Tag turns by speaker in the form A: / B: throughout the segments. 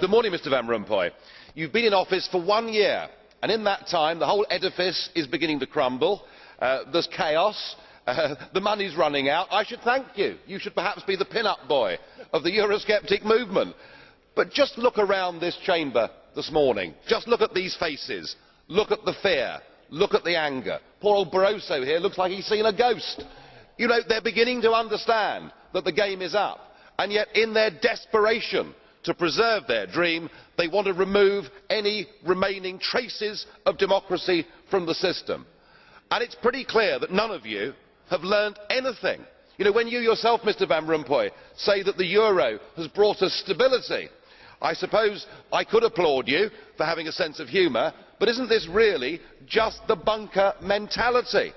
A: Good morning, Mr Van Rompuy. You've been in office for 1 year, and in that time the whole edifice is beginning to crumble. There's chaos. The money's running out. I should thank you. You should perhaps be the pin-up boy of the Eurosceptic movement. But just look around this chamber this morning. Just look at these faces. Look at the fear. Look at the anger. Poor old Barroso here looks like he's seen a ghost. You know, they're beginning to understand that the game is up. And yet, in their desperation to preserve their dream, they want to remove any remaining traces of democracy from the system. And it's pretty clear that none of you have learned anything. You know, when you yourself, Mr Van Rompuy, say that the euro has brought us stability, I suppose I could applaud you for having a sense of humour, but isn't this really just the bunker mentality?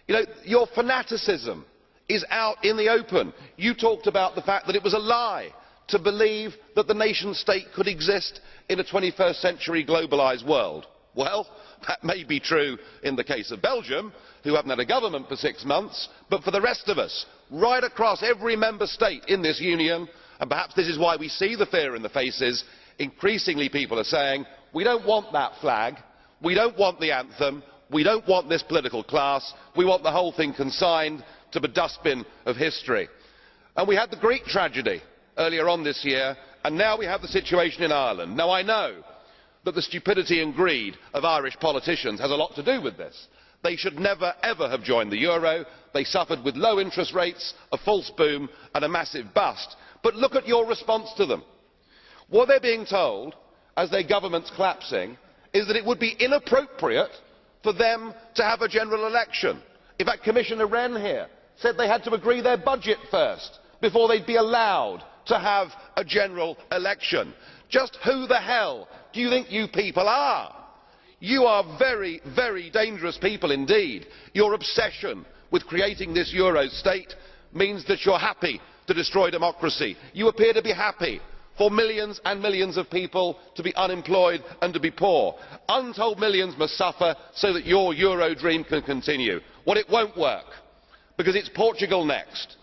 A: You know, your fanaticism is out in the open. You talked about the fact that it was a lie to believe that the nation state could exist in a 21st century globalised world. Well, that may be true in the case of Belgium, who haven't had a government for 6 months, but for the rest of us, right across every member state in this union, and perhaps this is why we see the fear in the faces, increasingly people are saying, we don't want that flag, we don't want the anthem, we don't want this political class, we want the whole thing consigned to the dustbin of history. And we had the Greek tragedy earlier on this year, and now we have the situation in Ireland. Now I know that the stupidity and greed of Irish politicians has a lot to do with this. They should never ever have joined the euro. They suffered with low interest rates, a false boom and a massive bust. But look at your response to them. What they're being told, as their government's collapsing, is that it would be inappropriate for them to have a general election. In fact, Commissioner Rehn here said they had to agree their budget first before they'd be allowed to have a general election. Just who the hell do you think you people are? You are very, very dangerous people indeed. Your obsession with creating this euro state means that you're happy to destroy democracy. You appear to be happy for millions and millions of people to be unemployed and to be poor. Untold millions must suffer so that your euro dream can continue. Well, it won't work, because it's Portugal next.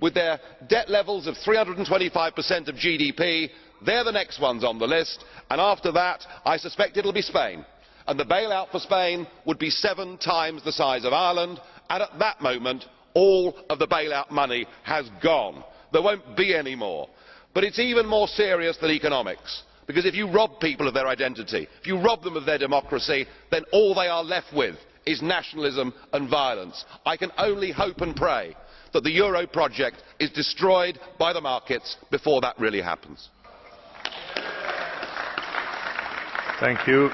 A: With their debt levels of 325% of GDP, they're the next ones on the list, and after that I suspect it'll be Spain. And the bailout for Spain would be 7 times the size of Ireland, and at that moment all of the bailout money has gone. There won't be any more. But it's even more serious than economics, because if you rob people of their identity, if you rob them of their democracy, then all they are left with is nationalism and violence. I can only hope and pray that the euro project is destroyed by the markets before that really happens.
B: Thank you.